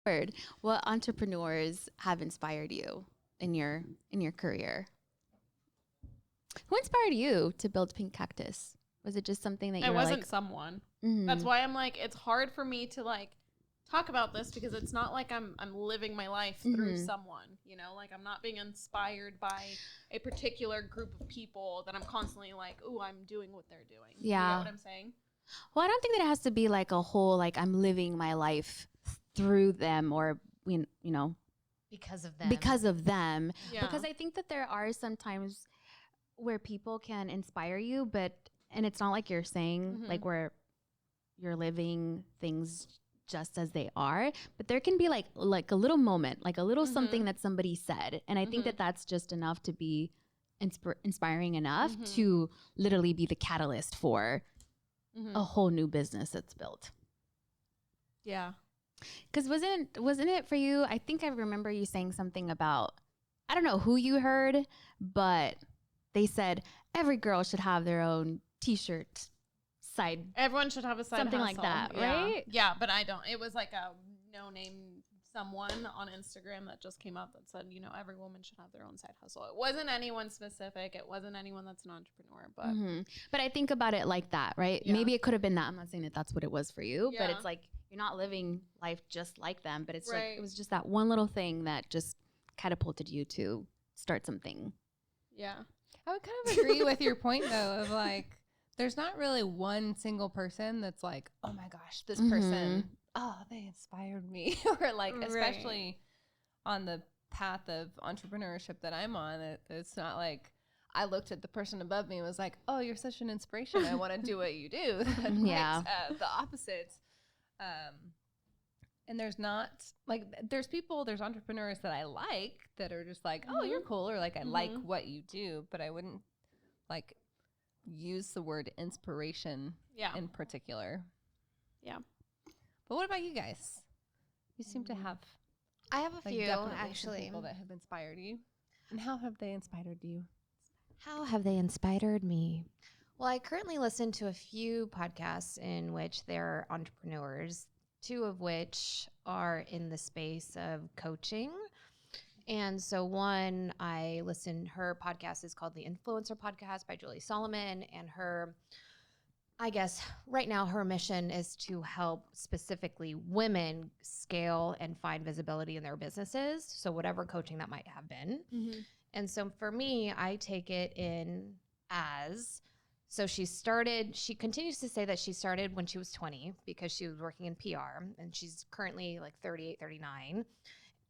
Word. What entrepreneurs have inspired you in your career? Who inspired you to build Pink Cactus? Was it just something that you It were wasn't like, someone. mhm. That's why I'm like, it's hard for me to like talk about this because it's not like I'm living my life through someone, you know, like I'm not being inspired by a particular group of people that I'm constantly like, ooh, I'm doing what they're doing. You Yeah. get what I'm saying? Well, I don't think that it has to be like a whole like I'm living my life through them or Because of them. because of them. Yeah. Because I think that there are some times where people can inspire you, and it's not like you're saying like where you're living things just as they are, but there can be like a little moment, like a little something that somebody said, and I think that that's just enough to be inspiring enough to literally be the catalyst for a whole new business that's built. Yeah. Because wasn't it for you? I think I remember you saying something about, I don't know who you heard, but they said every girl should have their own t-shirt side. Everyone should have a side Something hustle. like that, Yeah. right? Yeah, but I don't. It was like a no-name someone on Instagram that just came up that said, you know, every woman should have their own side hustle. It wasn't anyone specific. It wasn't anyone that's an entrepreneur, but But I think about it like that, right? Yeah. Maybe it could have been that. I'm not saying that that's what it was for you, but Yeah. it's like you're not living life just like them, but it's like Right. it was just that one little thing that just catapulted you to start something. yeah. I would kind of agree with your point though of like there's not really one single person that's like, oh my gosh, this person, oh, they inspired me. Or like, Right. especially on the path of entrepreneurship that I'm on, it's not like I looked at the person above me and was like, oh, you're such an inspiration. I want to do what you do. Yeah. The opposites. And there's not like, there's entrepreneurs that I like that are just like, oh, you're cool. Or like, I like what you do, but I wouldn't like use the word inspiration Yeah. in particular. Yeah. But what about you guys? You seem to have I have a like few, definitely some actually. people that have inspired you. And how have they inspired you? How have they inspired me? Well, I currently listen to a few podcasts in which they're entrepreneurs, two of which are in the space of coaching. And so one, I listen, her podcast is called the Influencer Podcast by Julie Solomon. And her, I guess right now her mission is to help specifically women scale and find visibility in their businesses. So whatever coaching that might have been. And so for me, I take it in as, so she continues to say that she started when she was 20 because she was working in PR, and she's currently like 38, 39.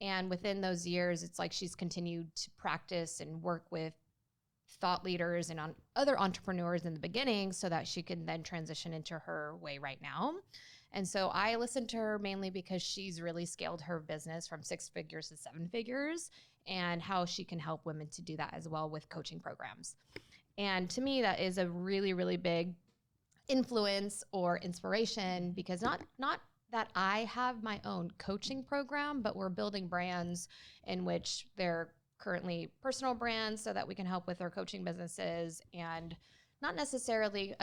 And within those years, it's like she's continued to practice and work with thought leaders and other entrepreneurs in the beginning so that she can then transition into her way right now. And so I listen to her mainly because she's really scaled her business from 6 figures to 7 figures, and how she can help women to do that as well with coaching programs. And to me, that is a really, really big influence or inspiration, because not that I have my own coaching program, but we're building brands in which they're currently personal brands so that we can help with our coaching businesses, and not necessarily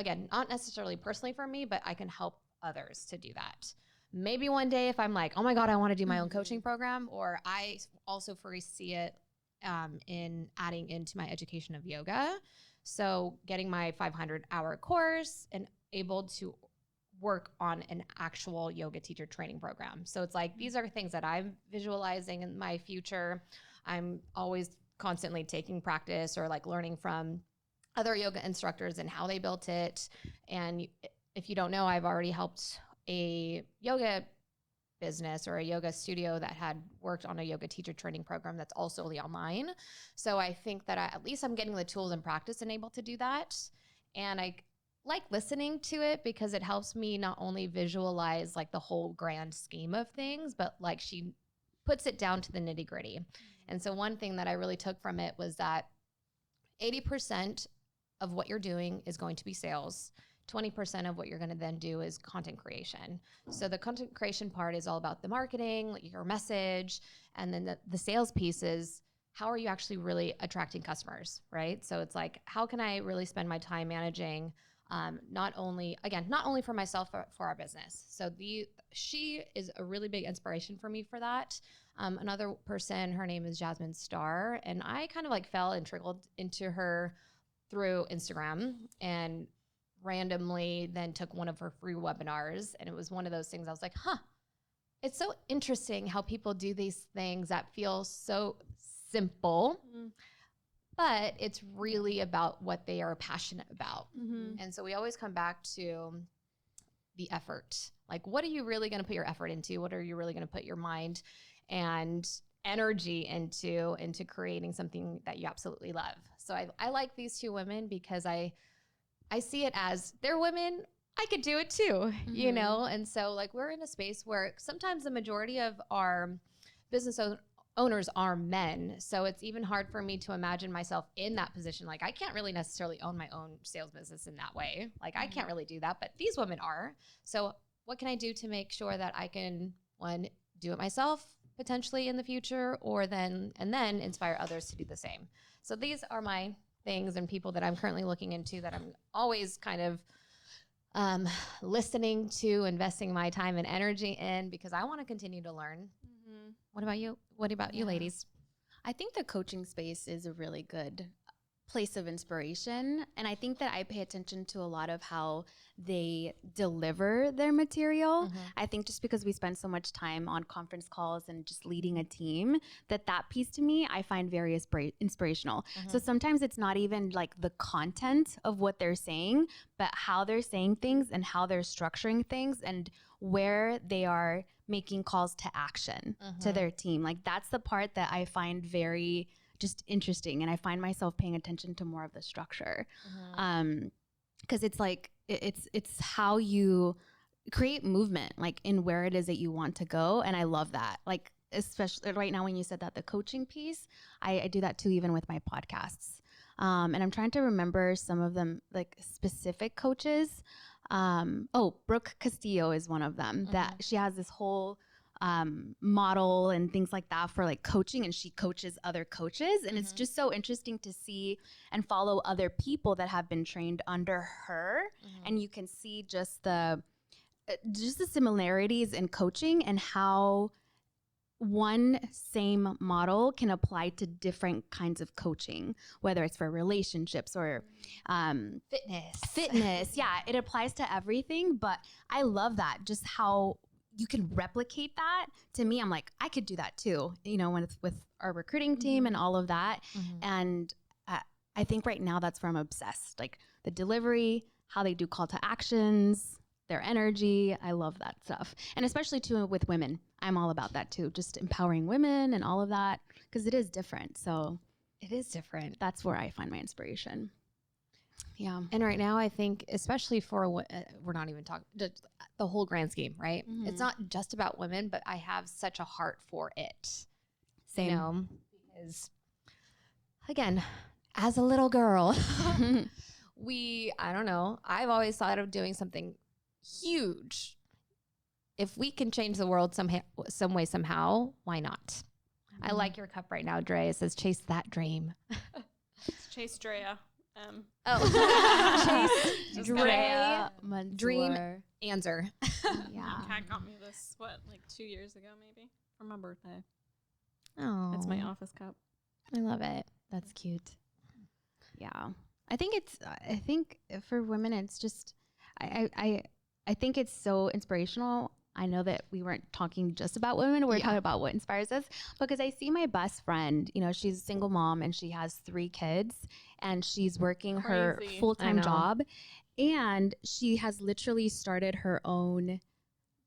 personally for me, but I can help others to do that. Maybe one day if I'm like, oh my God, I want to do my own coaching program, or I also foresee it in adding into my education of yoga. So getting my 500-hour course and able to work on an actual yoga teacher training program. So it's like, these are things that I'm visualizing in my future. I'm always constantly taking practice or like learning from other yoga instructors and how they built it. And if you don't know, I've already helped a yoga business or a yoga studio that had worked on a yoga teacher training program that's also online. So I think that at least I'm getting the tools and practice and able to do that. And I like listening to it because it helps me not only visualize like the whole grand scheme of things, but like she puts it down to the nitty gritty. And so one thing that I really took from it was that 80% of what you're doing is going to be sales. 20% of what you're going to then do is content creation. So the content creation part is all about the marketing, like your message, and then the sales piece is how are you actually really attracting customers, right? So it's like, how can I really spend my time managing not only for myself, but for our business. So she is a really big inspiration for me for that. Another person, her name is Jasmine Starr, and I kind of like fell and trickled into her through Instagram, and randomly then took one of her free webinars. And it was one of those things I was like, it's so interesting how people do these things that feel so simple, but it's really about what they are passionate about. And so we always come back to the effort. Like, what are you really going to put your effort into? What are you really going to put your mind and energy into creating something that you absolutely love? So I like these two women because I see it as they're women. I could do it too, you know? And so like, we're in a space where sometimes the majority of our business owners are men. So it's even hard for me to imagine myself in that position. Like, I can't really necessarily own my own sales business in that way. Like, I can't really do that, but these women are. So what can I do to make sure that I can, one, do it myself potentially in the future, or then inspire others to do the same? So these are my things and people that I'm currently looking into, that I'm always kind of listening to, investing my time and energy in, because I want to continue to learn. What about you? What about you, ladies? I think the coaching space is a really good place of inspiration. And I think that I pay attention to a lot of how they deliver their material. I think just because we spend so much time on conference calls and just leading a team, that piece to me, I find very inspirational. So sometimes it's not even like the content of what they're saying, but how they're saying things and how they're structuring things and where they are making calls to action to their team. Like, that's the part that I find very just interesting. And I find myself paying attention to more of the structure. Cause it's like, it's how you create movement, like in where it is that you want to go. And I love that. Like, especially right now, when you said that, the coaching piece, I do that too, even with my podcasts. And I'm trying to remember some of them, like specific coaches. Brooke Castillo is one of them, that she has this whole model and things like that for like coaching, and she coaches other coaches. And it's just so interesting to see and follow other people that have been trained under her. And you can see just the similarities in coaching and how one same model can apply to different kinds of coaching, whether it's for relationships or fitness. Yeah, it applies to everything. But I love that, just how you can replicate that. To me, I'm like, I could do that too, you know, with our recruiting team and all of that. And I think right now that's where I'm obsessed. Like, the delivery, how they do call to actions, their energy. I love that stuff. And especially too with women, I'm all about that too. Just empowering women and all of that, because it is different. So it is different. That's where I find my inspiration. Yeah. And right now, I think, especially for, we're not even talking the whole grand scheme, right? It's not just about women, but I have such a heart for it. Same. You know, because again, as a little girl, I don't know, I've always thought of doing something huge. If we can change the world some way, somehow, why not? I like your cup right now, Dre. It says, chase that dream. It's Chase Drea. Chase Drea. Dream answer. Yeah. My cat got me this, like 2 years ago, maybe, for my birthday. Oh, it's my office cup. I love it. That's cute. Yeah. I think for women, it's just, I think it's so inspirational. I know that we weren't talking just about women. We're talking about what inspires us, because I see my best friend, you know, she's a single mom and she has 3 kids and she's working her full-time job, and she has literally started her own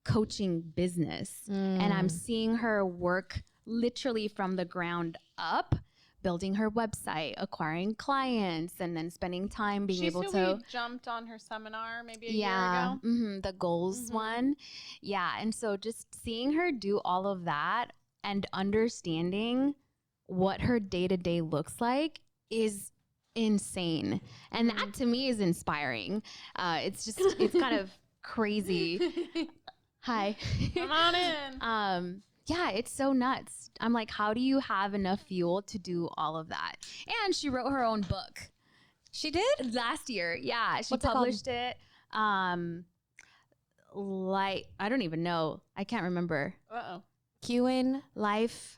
coaching business. And I'm seeing her work literally from the ground up, building her website, acquiring clients, and then spending time being able to. We jumped on her seminar maybe a year ago. The goals one. Yeah. And so just seeing her do all of that and understanding what her day-to-day looks like is insane. And that to me is inspiring. It's kind of crazy. Hi. Come on in. Yeah, it's so nuts. I'm like, how do you have enough fuel to do all of that? And she wrote her own book. She did? Last year. Yeah. She What's it called? published it. Like, I don't even know. I can't remember. Qin Life.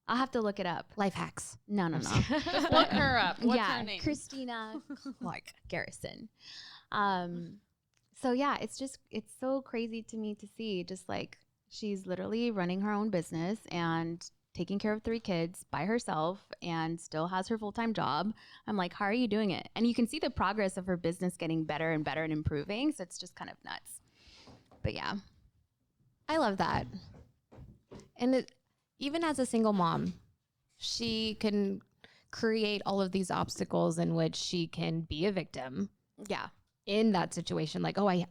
I'll have to look it up. Life Hacks. No. Just look her up. What's her name? Christina Clark Garrison. So yeah, it's so crazy to me to see just like she's literally running her own business and taking care of 3 kids by herself and still has her full-time job. I'm like, how are you doing it? And you can see the progress of her business getting better and better and improving. So it's just kind of nuts. But yeah. I love that. And even as a single mom, she can create all of these obstacles in which she can be a victim. Yeah. In that situation, like, oh, I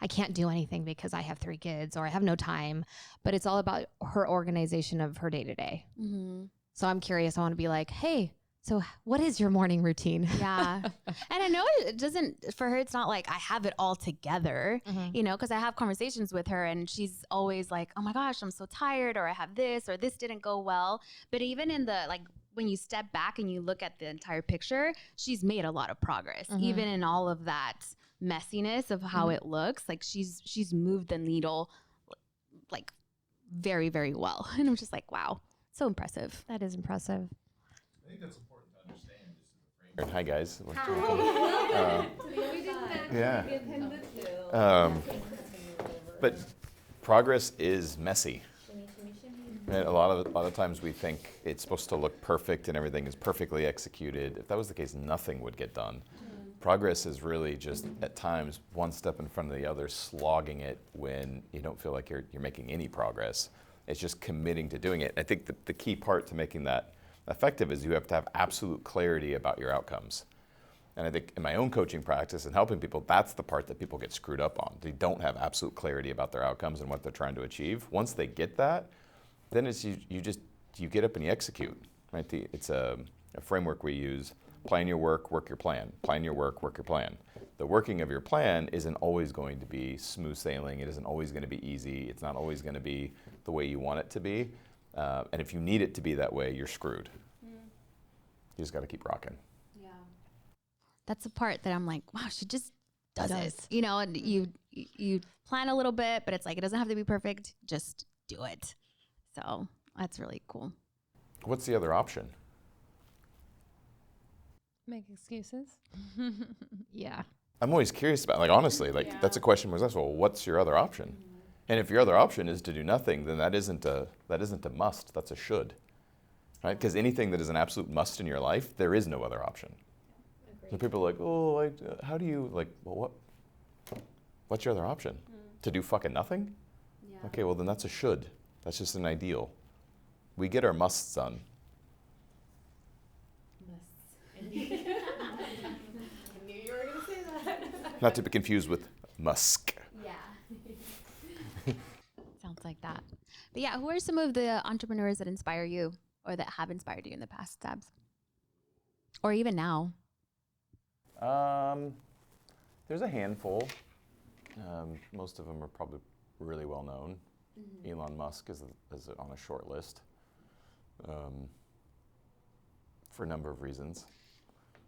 can't do anything because I have 3 kids or I have no time. But it's all about her organization of her day to day. So I'm curious. I want to be like, hey, so what is your morning routine? Yeah. And I know it doesn't, for her, it's not like I have it all together, you know, because I have conversations with her and she's always like, oh my gosh, I'm so tired, or I have this, or this didn't go well. But even in the, like, when you step back and you look at the entire picture, she's made a lot of progress, even in all of that messiness of how it looks. Like she's moved the needle like very, very well. And I'm just like, wow, so impressive. That is impressive. I think that's important to understand. Hi guys. Hi. Yeah. But progress is messy. And a lot of times we think it's supposed to look perfect and everything is perfectly executed. If that was the case, nothing would get done. Progress is really just at times one step in front of the other, slogging it when you don't feel like you're making any progress. It's just committing to doing it. I think the key part to making that effective is you have to have absolute clarity about your outcomes. And I think in my own coaching practice and helping people, that's the part that people get screwed up on. They don't have absolute clarity about their outcomes and what they're trying to achieve. Once they get that, then it's you get up and you execute. Right? It's a framework we use: plan your work, work your plan. Plan your work, work your plan. The working of your plan isn't always going to be smooth sailing. It isn't always going to be easy. It's not always going to be the way you want it to be. And if you need it to be that way, you're screwed. You just got to keep rocking. Yeah. That's the part that I'm like, wow, she just does it. You know, and you plan a little bit, but it's like, it doesn't have to be perfect. Just do it. So that's really cool. What's the other option? Make excuses. Yeah. I'm always curious about, like, honestly, like that's a question was asked, well, what's your other option? And if your other option is to do nothing, then that isn't a must, that's a should. Right? Because anything that is an absolute must in your life, there is no other option. So people are like, oh, how do you, like, well, what's your other option? To do fucking nothing? Yeah. Okay, well then that's a should. That's just an ideal. We get our musts done. I knew you were going to say that. Not to be confused with musk. Yeah. Sounds like that. But yeah, who are some of the entrepreneurs that inspire you or that have inspired you in the past, Sabs? Or even now? There's a handful. Most of them are probably really well known. Elon Musk is on a short list for a number of reasons.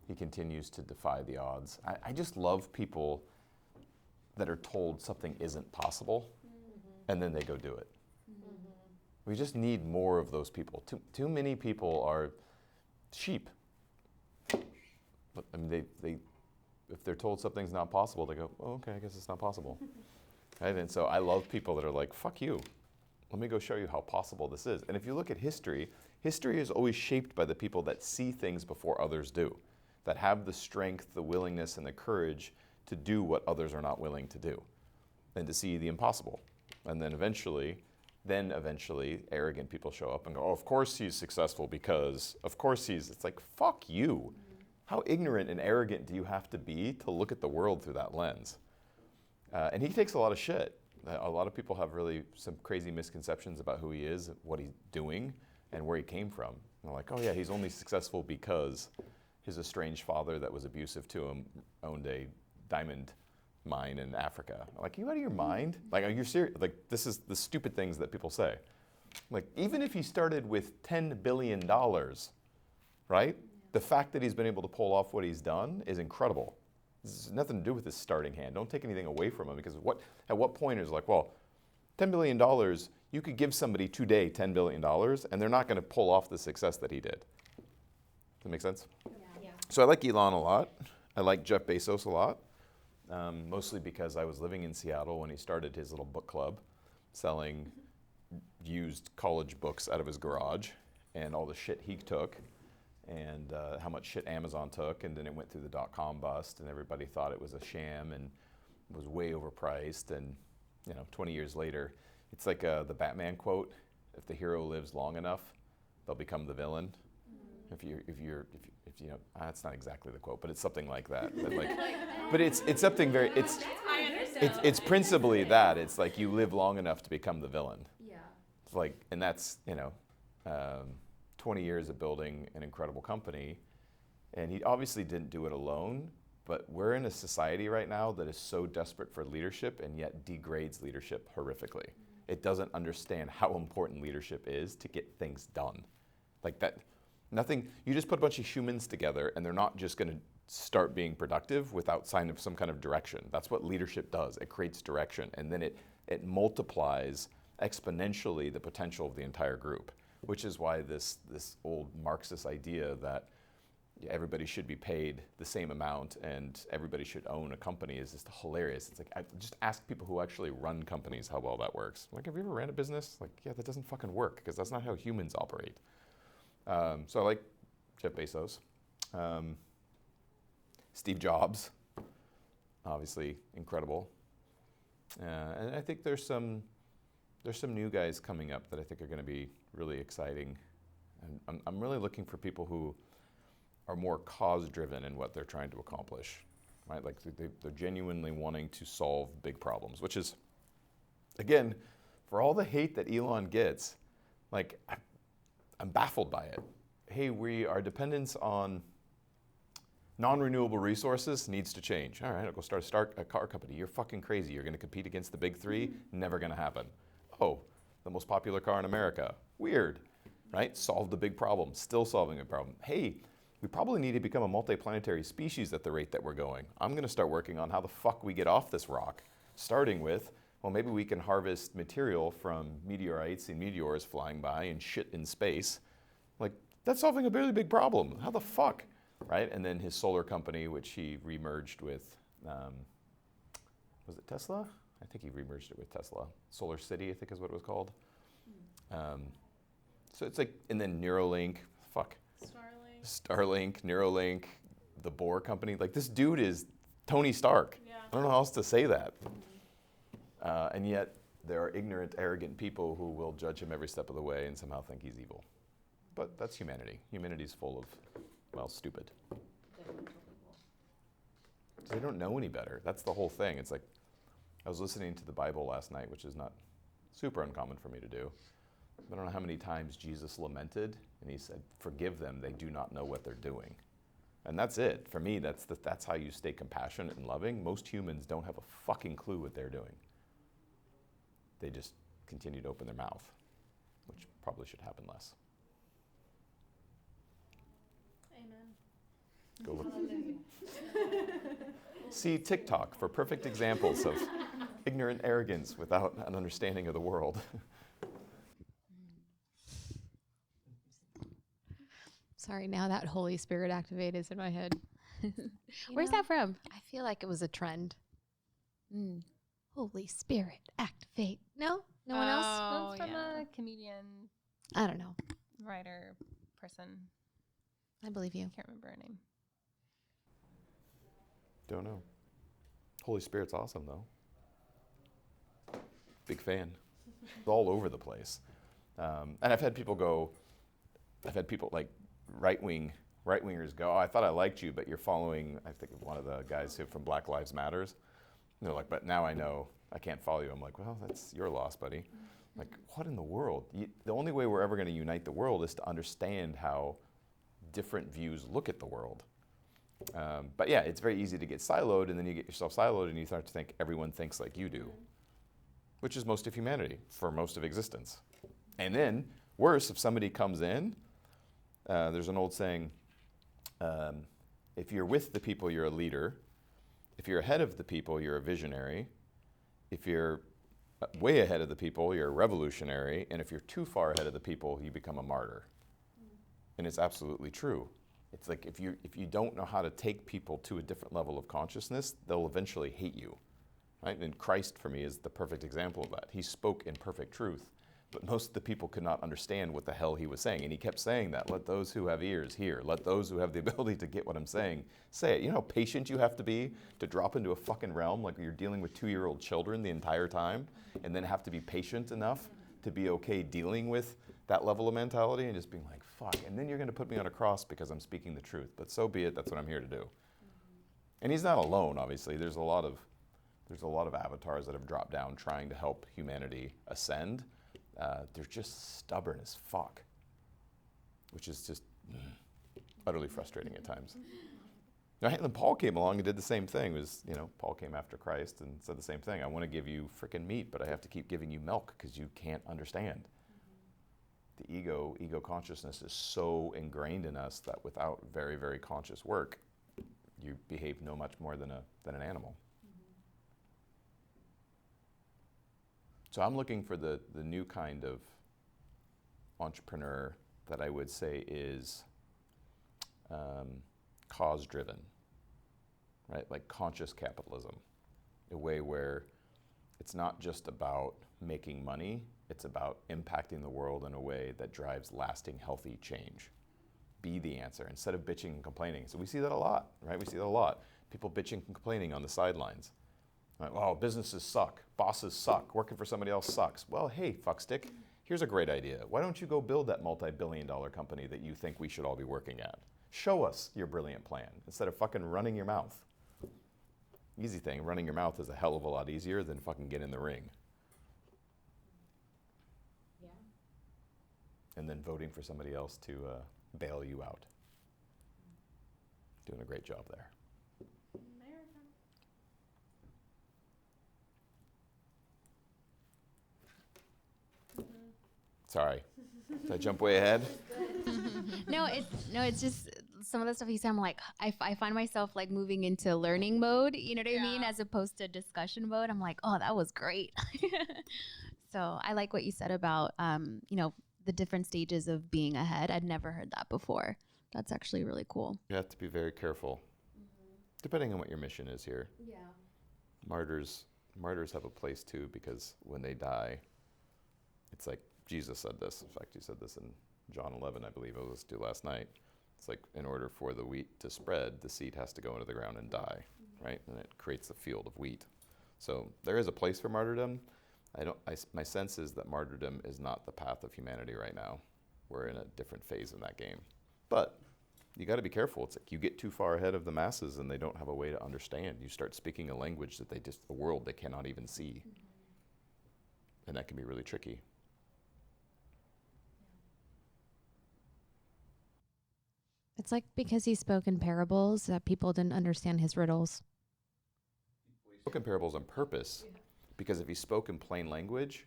He continues to defy the odds. I just love people that are told something isn't possible and then they go do it. We just need more of those people. Too many people are sheep. But, I mean, they if they're told something's not possible, they go, oh, okay, I guess it's not possible. Right? And so I love people that are like, fuck you. Let me go show you how possible this is. And if you look at history, history is always shaped by the people that see things before others do, that have the strength, the willingness, and the courage to do what others are not willing to do, and to see the impossible. And then eventually, arrogant people show up and go, oh, of course he's successful because, of course it's like, fuck you. How ignorant and arrogant do you have to be to look at the world through that lens? And he takes a lot of shit. A lot of people have really some crazy misconceptions about who he is, what he's doing, and where he came from. And they're like, oh yeah, he's only successful because his estranged father that was abusive to him owned a diamond mine in Africa. I'm like, are you out of your mind? Like, are you serious? Like, this is the stupid things that people say. Like, even if he started with $10 billion, right? The fact that he's been able to pull off what he's done is incredible. This has nothing to do with his starting hand. Don't take anything away from him, because at what point is like, well, $10 billion, you could give somebody today $10 billion and they're not going to pull off the success that he did. Does that make sense? Yeah. So I like Elon a lot. I like Jeff Bezos a lot, mostly because I was living in Seattle when he started his little book club, selling used college books out of his garage, and all the shit he took, and how much shit Amazon took, and then it went through the dot-com bust, and everybody thought it was a sham and was way overpriced, and 20 years later, it's like the Batman quote: "If the hero lives long enough, they'll become the villain." That's not exactly the quote, but it's something like that. But it's something very. It's principally that. It's like you live long enough to become the villain. Yeah. It's like, and that's 20 years of building an incredible company, and he obviously didn't do it alone. But we're in a society right now that is so desperate for leadership and yet degrades leadership horrifically. It doesn't understand how important leadership is to get things done. Like that, nothing, you just put a bunch of humans together and they're not just going to start being productive without sign of some kind of direction. That's what leadership does. It creates direction, and then it multiplies exponentially the potential of the entire group, which is why this old Marxist idea that everybody should be paid the same amount and everybody should own a company is just hilarious. It's like, I just ask people who actually run companies how well that works. Like, have you ever ran a business? Like, yeah, that doesn't fucking work, because that's not how humans operate. So I like Jeff Bezos. Steve Jobs, obviously incredible. And I think there's some new guys coming up that I think are going to be really exciting. And I'm really looking for people who are more cause-driven in what they're trying to accomplish, right? Like they're genuinely wanting to solve big problems, which is, again, for all the hate that Elon gets, like I'm baffled by it. Hey, our dependence on non-renewable resources needs to change. All right, I'll go start a car company. You're fucking crazy. You're going to compete against the big three? Never going to happen. Oh, the most popular car in America. Weird, right? Solved the big problem. Still solving a problem. Hey, we probably need to become a multiplanetary species at the rate that we're going. I'm going to start working on how the fuck we get off this rock, starting with, well, maybe we can harvest material from meteorites and meteors flying by and shit in space. Like, that's solving a really big problem. How the fuck? Right? And then his solar company, which he remerged with, was it Tesla? I think he remerged it with Tesla. Solar City, I think is what it was called. So it's like, and then Neuralink, Starlink, Neuralink, the Bohr company. Like, this dude is Tony Stark. Yeah. I don't know how else to say that. And yet, there are ignorant, arrogant people who will judge him every step of the way and somehow think he's evil. But that's humanity. Humanity's full of, well, stupid. They don't know any better. That's the whole thing. It's like, I was listening to the Bible last night, which is not super uncommon for me to do. I don't know how many times Jesus lamented, and he said, "Forgive them, they do not know what they're doing." And that's it. For me, that's how you stay compassionate and loving. Most humans don't have a fucking clue what they're doing. They just continue to open their mouth, which probably should happen less. Amen. Go look. See TikTok for perfect examples of ignorant arrogance without an understanding of the world. Sorry, now that Holy Spirit activate is in my head. Where's that from? I feel like it was a trend. Holy Spirit activate. No? No one else? Oh, That's from yeah. a comedian, I don't know. writer, person. I believe you. Can't remember her name. Don't know. Holy Spirit's awesome, though. Big fan. It's all over the place. And I've had people like right-wingers go, "Oh, I thought I liked you, but you're following," I think one of the guys who from Black Lives Matters. And they're like, "But now I know I can't follow you." I'm like, "Well, that's your loss, buddy." Like, what in the world? The only way we're ever going to unite the world is to understand how different views look at the world. But yeah, it's very easy to get siloed, and then you get yourself siloed, and you start to think everyone thinks like you do, which is most of humanity for most of existence. And then, worse, if somebody comes in, there's an old saying, If you're with the people, you're a leader. If you're ahead of the people, you're a visionary. If you're way ahead of the people, you're a revolutionary. And if you're too far ahead of the people, you become a martyr. And it's absolutely true. It's like if you don't know how to take people to a different level of consciousness, they'll eventually hate you. Right? And Christ, for me, is the perfect example of that. He spoke in perfect truth, but most of the people could not understand what the hell he was saying. And he kept saying that, let those who have ears hear. Let those who have the ability to get what I'm saying, say it. You know how patient you have to be to drop into a fucking realm like you're dealing with 2-year-old children the entire time, and then have to be patient enough to be okay dealing with that level of mentality and just being like, fuck, and then you're going to put me on a cross because I'm speaking the truth. But so be it, that's what I'm here to do. And he's not alone, obviously. There's a lot of avatars that have dropped down trying to help humanity ascend. They're just stubborn as fuck, which is just utterly frustrating at times. Right? And then Paul came along and did the same thing. Paul came after Christ and said the same thing. I want to give you frickin' meat, but I have to keep giving you milk because you can't understand. The ego consciousness is so ingrained in us that without very, very conscious work, you behave no much more than an animal. So I'm looking for the new kind of entrepreneur that I would say is cause-driven, right? Like conscious capitalism, a way where it's not just about making money, it's about impacting the world in a way that drives lasting, healthy change. Be the answer instead of bitching and complaining. So we see that a lot, right? We see that a lot. People bitching and complaining on the sidelines. Right? Oh, businesses suck. Bosses suck. Working for somebody else sucks. Well, hey, fuckstick, here's a great idea. Why don't you go build that multi-billion-dollar company that you think we should all be working at? Show us your brilliant plan instead of fucking running your mouth. Easy thing, running your mouth is a hell of a lot easier than fucking get in the ring. Yeah. And then voting for somebody else to bail you out. Doing a great job there. Sorry. Did I jump way ahead? No, it's just some of the stuff he said. I'm like, I find myself like moving into learning mode. You know what I mean, as opposed to discussion mode. I'm like, oh, that was great. So I like what you said about the different stages of being ahead. I'd never heard that before. That's actually really cool. You have to be very careful, depending on what your mission is here. Yeah. Martyrs have a place too, because when they die, it's like Jesus said this. In fact, he said this in John 11, I believe I was due last night. It's like in order for the wheat to spread, the seed has to go into the ground and die, right? And it creates a field of wheat. So there is a place for martyrdom. My sense is that martyrdom is not the path of humanity right now. We're in a different phase in that game. But you got to be careful. It's like you get too far ahead of the masses and they don't have a way to understand. You start speaking a language that a world they cannot even see. And that can be really tricky. It's like because he spoke in parables that people didn't understand his riddles. He spoke in parables on purpose, because if he spoke in plain language,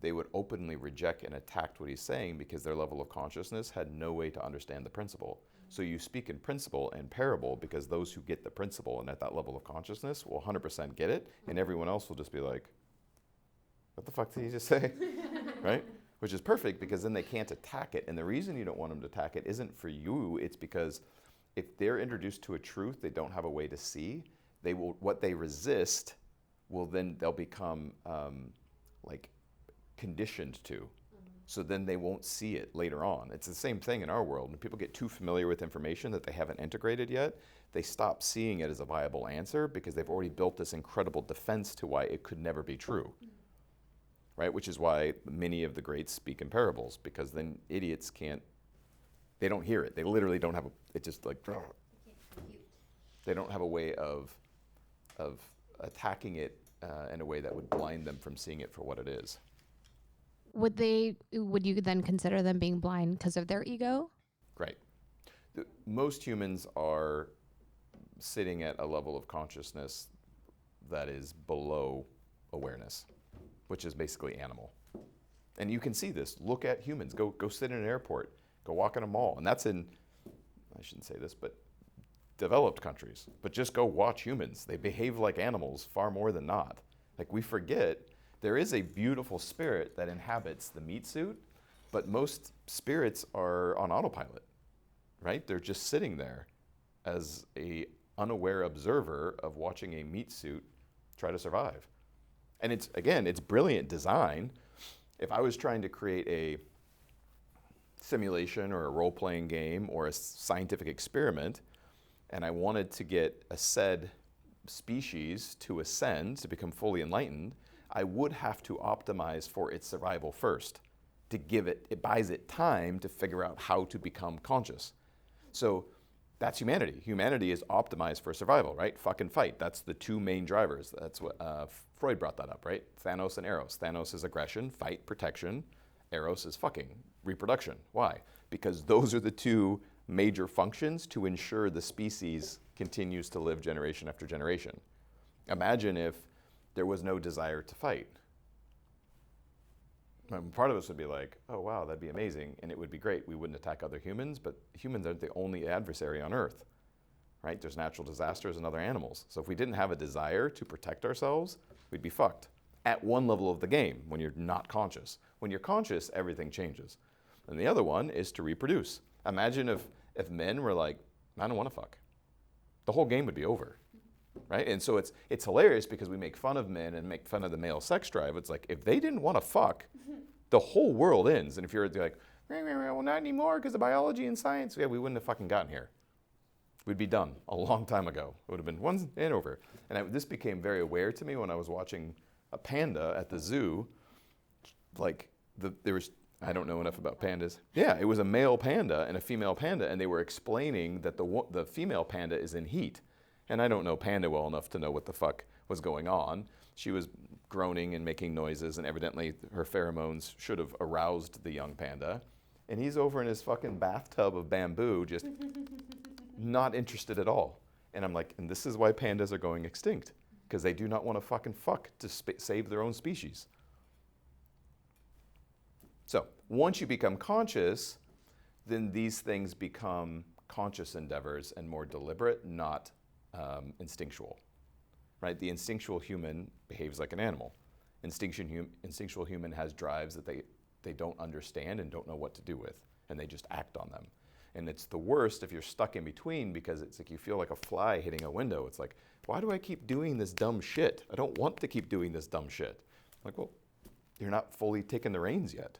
they would openly reject and attack what he's saying because their level of consciousness had no way to understand the principle. So you speak in principle and parable because those who get the principle and at that level of consciousness will 100% get it, and everyone else will just be like, what the fuck did he just say? Right? Which is perfect because then they can't attack it. And the reason you don't want them to attack it isn't for you, it's because if they're introduced to a truth they don't have a way to see, what they resist they'll become like conditioned to. So then they won't see it later on. It's the same thing in our world. When people get too familiar with information that they haven't integrated yet, they stop seeing it as a viable answer because they've already built this incredible defense to why it could never be true. Right? Which is why many of the greats speak in parables, because then idiots they don't hear it. They literally don't have they don't have a way of attacking it in a way that would blind them from seeing it for what it is. Would you then consider them being blind because of their ego? Right. Most humans are sitting at a level of consciousness that is below awareness, which is basically animal. And you can see this. Look at humans. Go sit in an airport. Go walk in a mall. And I shouldn't say this, but developed countries, but just go watch humans. They behave like animals far more than not. Like, we forget there is a beautiful spirit that inhabits the meat suit, but most spirits are on autopilot, right? They're just sitting there as a unaware observer of watching a meat suit try to survive. And it's, again, it's brilliant design. If I was trying to create a simulation or a role-playing game or a scientific experiment, and I wanted to get a said species to ascend, to become fully enlightened, I would have to optimize for its survival first. To give it buys it time to figure out how to become conscious. So that's humanity. Humanity is optimized for survival, right? Fuck and fight. That's the two main drivers. That's what Freud brought that up, right? Thanos and Eros. Thanos is aggression, fight, protection. Eros is fucking, reproduction. Why? Because those are the two major functions to ensure the species continues to live generation after generation. Imagine if there was no desire to fight. Part of us would be like, oh wow, that'd be amazing, and it would be great. We wouldn't attack other humans, but humans aren't the only adversary on Earth, right? There's natural disasters and other animals. So if we didn't have a desire to protect ourselves, we'd be fucked. At one level of the game, when you're not conscious. When you're conscious, everything changes. And the other one is to reproduce. Imagine if men were like, I don't want to fuck. The whole game would be over. Right? And so it's hilarious because we make fun of men and make fun of the male sex drive. It's like, if they didn't want to fuck, the whole world ends. And if you're like, well, not anymore because of biology and science, yeah, we wouldn't have fucking gotten here. We'd be done a long time ago. It would have been once and over. And this became very aware to me when I was watching a panda at the zoo. Like, there was, I don't know enough about pandas. Yeah, it was a male panda and a female panda, and they were explaining that the female panda is in heat. And I don't know panda well enough to know what the fuck was going on. She was groaning and making noises, and evidently her pheromones should have aroused the young panda. And he's over in his fucking bathtub of bamboo, just not interested at all. And I'm like, and this is why pandas are going extinct, because they do not want to fucking fuck to save their own species. So once you become conscious, then these things become conscious endeavors and more deliberate, not instinctual, right? The instinctual human behaves like an animal. Instinctual human has drives that they don't understand and don't know what to do with, and they just act on them. And it's the worst if you're stuck in between, because it's like you feel like a fly hitting a window. It's like, why do I keep doing this dumb shit? I don't want to keep doing this dumb shit. Like, well, you're not fully taking the reins yet.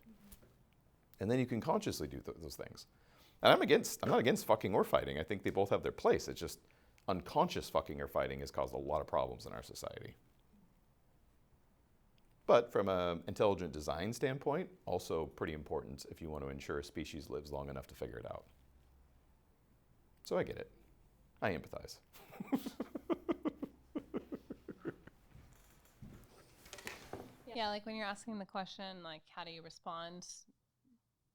And then you can consciously do those things. And I'm not against fucking or fighting. I think they both have their place. It's just unconscious fucking or fighting has caused a lot of problems in our society. But from an intelligent design standpoint, also pretty important if you want to ensure a species lives long enough to figure it out. So I get it. I empathize. Yeah, like when you're asking the question, like, how do you respond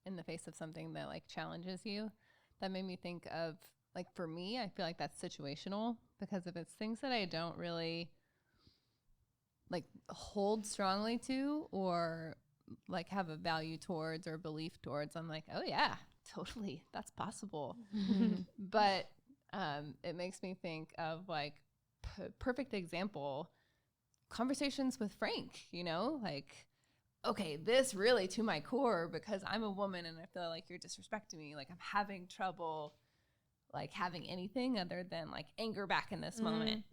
in the face of something that like challenges you? That made me think of, like, for me, I feel like that's situational, because if it's things that I don't really like hold strongly to or like have a value towards or belief towards, I'm like, oh yeah, totally, that's possible. But it makes me think of like perfect example, conversations with Frank, you know, like, okay, this really to my core, because I'm a woman and I feel like you're disrespecting me. Like, I'm having trouble like having anything other than like anger back in this moment.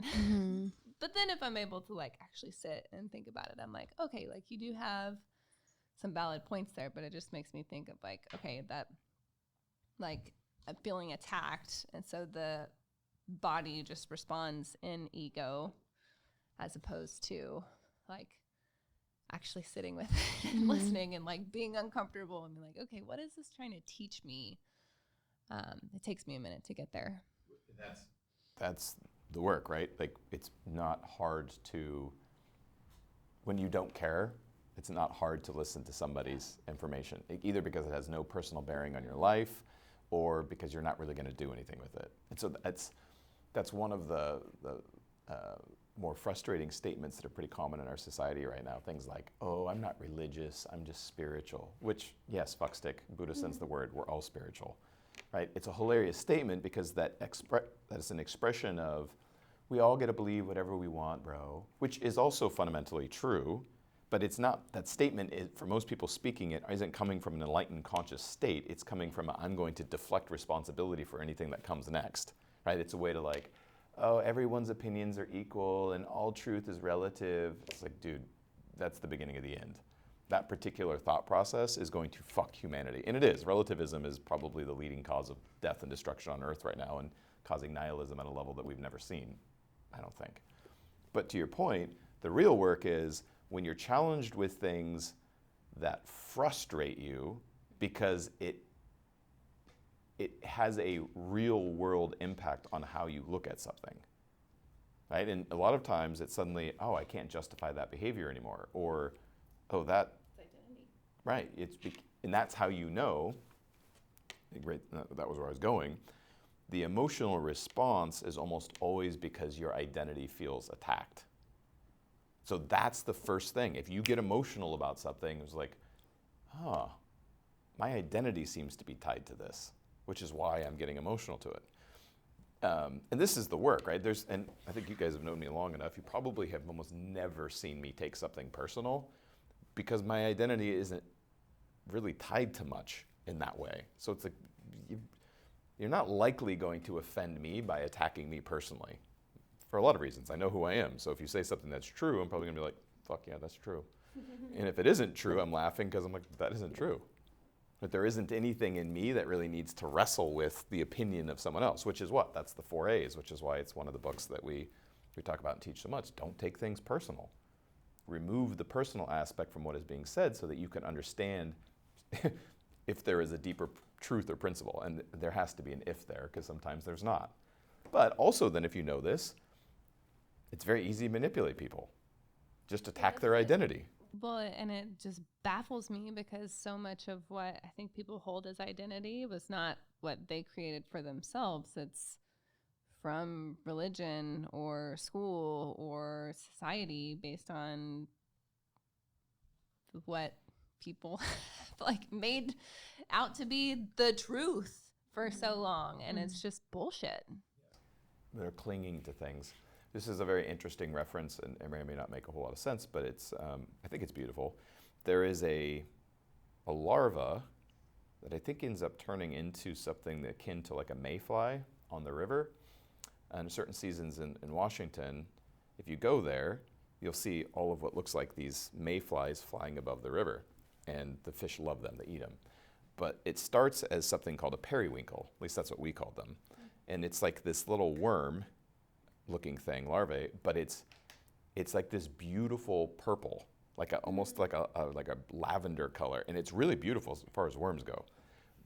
But then if I'm able to like actually sit and think about it, I'm like, okay, like you do have some valid points there, but it just makes me think of like, okay, that like I'm feeling attacked, and so the body just responds in ego as opposed to like actually sitting with it and listening and like being uncomfortable and be like, okay, what is this trying to teach me? It takes me a minute to get there. That's the work, right? Like, it's not hard to, when you don't care, it's not hard to listen to somebody's information, either because it has no personal bearing on your life or because you're not really going to do anything with it. And so that's one of the more frustrating statements that are pretty common in our society right now. Things like, oh, I'm not religious, I'm just spiritual. Which, yes, fuckstick, Buddha sends the word, we're all spiritual. right? It's a hilarious statement because that is an expression of, we all get to believe whatever we want, bro, which is also fundamentally true, but it's not, that statement, for most people speaking it, isn't coming from an enlightened conscious state. It's coming from I'm going to deflect responsibility for anything that comes next, right? It's a way to like, oh, everyone's opinions are equal and all truth is relative. It's like, dude, that's the beginning of the end. That particular thought process is going to fuck humanity. And it is. Relativism is probably the leading cause of death and destruction on Earth right now and causing nihilism at a level that we've never seen, I don't think. But to your point, the real work is when you're challenged with things that frustrate you because it has a real world impact on how you look at something, right? And a lot of times it's suddenly, oh, I can't justify that behavior anymore, or, oh, that, It's identity. right, and that's how you know, right, that was where I was going, the emotional response is almost always because your identity feels attacked. So that's the first thing. If you get emotional about something, it's like, my identity seems to be tied to this, which is why I'm getting emotional to it. And this is the work, right? And I think you guys have known me long enough. You probably have almost never seen me take something personal because my identity isn't really tied to much in that way. So it's like, you're not likely going to offend me by attacking me personally for a lot of reasons. I know who I am. So if you say something that's true, I'm probably gonna be like, fuck yeah, that's true. And if it isn't true, I'm laughing because I'm like, that isn't true. But there isn't anything in me that really needs to wrestle with the opinion of someone else, which is what? That's the 4 A's, which is why it's one of the books that we talk about and teach so much. Don't take things personal. Remove the personal aspect from what is being said so that you can understand if there is a deeper truth or principle. And there has to be an if there, because sometimes there's not. But also then if you know this, it's very easy to manipulate people. Just attack their identity. Well, and it just baffles me because so much of what I think people hold as identity was not what they created for themselves. It's from religion or school or society based on what people like made out to be the truth for so long. And it's just bullshit. They're clinging to things. This is a very interesting reference, and it may or may not make a whole lot of sense, but it's, I think it's beautiful. There is a larva that I think ends up turning into something akin to like a mayfly on the river. And certain seasons in Washington, if you go there, you'll see all of what looks like these mayflies flying above the river. And the fish love them, they eat them. But it starts as something called a periwinkle, at least that's what we called them. And it's like this little worm looking thing, larvae, but it's like this beautiful purple, like almost like a lavender color, and it's really beautiful as far as worms go.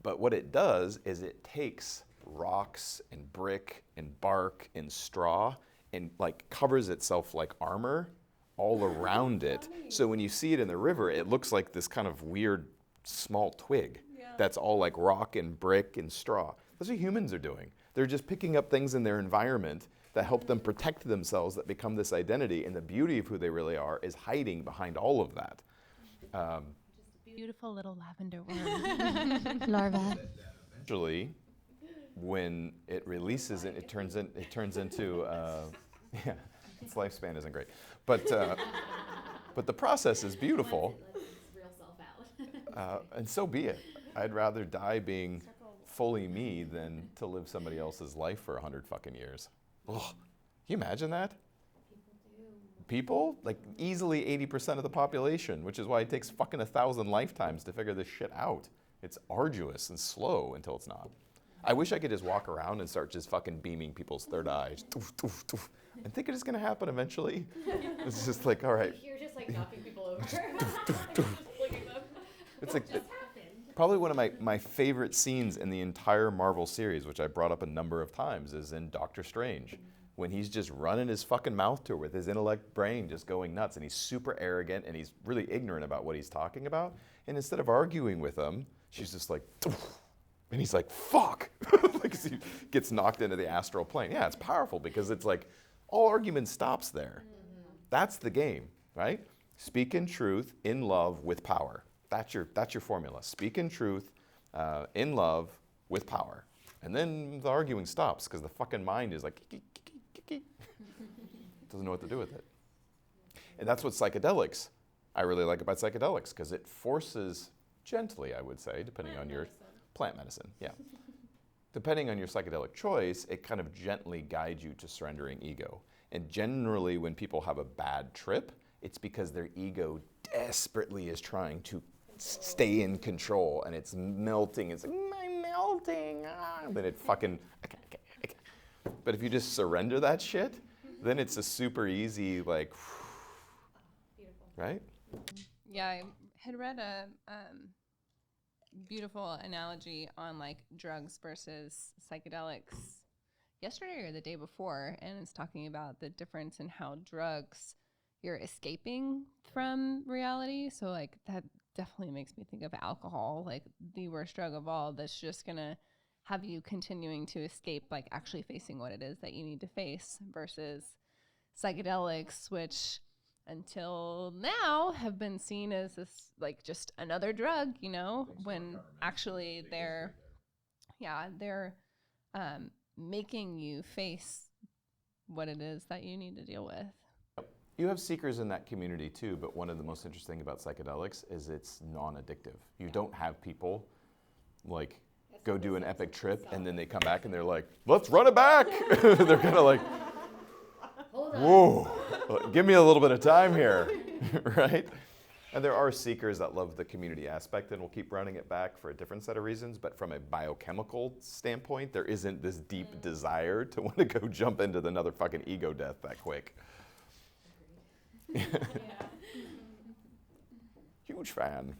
But what it does is it takes rocks and brick and bark and straw and like covers itself like armor all around it. So when you see it in the river, it looks like this kind of weird small twig that's all like rock and brick and straw. That's what humans are doing. They're just picking up things in their environment that help them protect themselves, that become this identity, and the beauty of who they really are is hiding behind all of that. Just a beautiful little lavender worm. Larva. Eventually, when it releases it, it turns into, yeah, its lifespan isn't great. But the process is beautiful. Lets its real self out. And so be it. I'd rather die being fully me than to live somebody else's life for 100 fucking years. Ugh. Can you imagine that? People? Like easily 80% of the population, which is why it takes fucking 1,000 lifetimes to figure this shit out. It's arduous and slow until it's not. I wish I could just walk around and start just fucking beaming people's third eye. Doof, doof, doof. And think it's gonna happen eventually. It's just like, all right. You're just like knocking people over. Looking them. It's like Just happened. probably one of my favorite scenes in the entire Marvel series, which I brought up a number of times, is in Doctor Strange. When he's just running his fucking mouth to her with his intellect brain just going nuts, and he's super arrogant and he's really ignorant about what he's talking about. And instead of arguing with him, she's just like, "Doof." And he's like, fuck, because he gets knocked into the astral plane. Yeah, it's powerful because it's like all argument stops there. That's the game, right? Speak in truth, in love, with power. That's your formula. Speak in truth, in love, with power. And then the arguing stops because the fucking mind is like, doesn't know what to do with it. And that's what psychedelics, I really like about psychedelics, because it forces, gently I would say, depending on your plant medicine, yeah. Depending on your psychedelic choice, it kind of gently guides you to surrendering ego. And generally when people have a bad trip, it's because their ego desperately is trying to stay in control, and it's melting. It's like, I'm melting. Then it fucking, okay. But if you just surrender that shit, then it's a super easy, like, right? Yeah, I had read a beautiful analogy on like drugs versus psychedelics yesterday or the day before, and it's talking about the difference in how drugs, you're escaping from reality. So like that definitely makes me think of alcohol, like the worst drug of all, that's just gonna have you continuing to escape, like actually facing what it is that you need to face, versus psychedelics, which until now have been seen as this like just another drug, you know, when actually they're making you face what it is that you need to deal with. You have seekers in that community too, but one of the most interesting about psychedelics is it's non-addictive. You don't have people like go do an epic trip and then they come back and they're like, let's run it back. They're kind of like, whoa, give me a little bit of time here, right? And there are seekers that love the community aspect and will keep running it back for a different set of reasons, but from a biochemical standpoint, there isn't this deep desire to want to go jump into another fucking ego death that quick. Huge fan.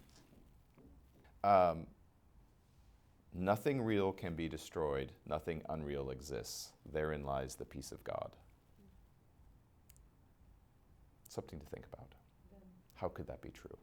Nothing real can be destroyed. Nothing unreal exists. Therein lies the peace of God. Something to think about. How could that be true?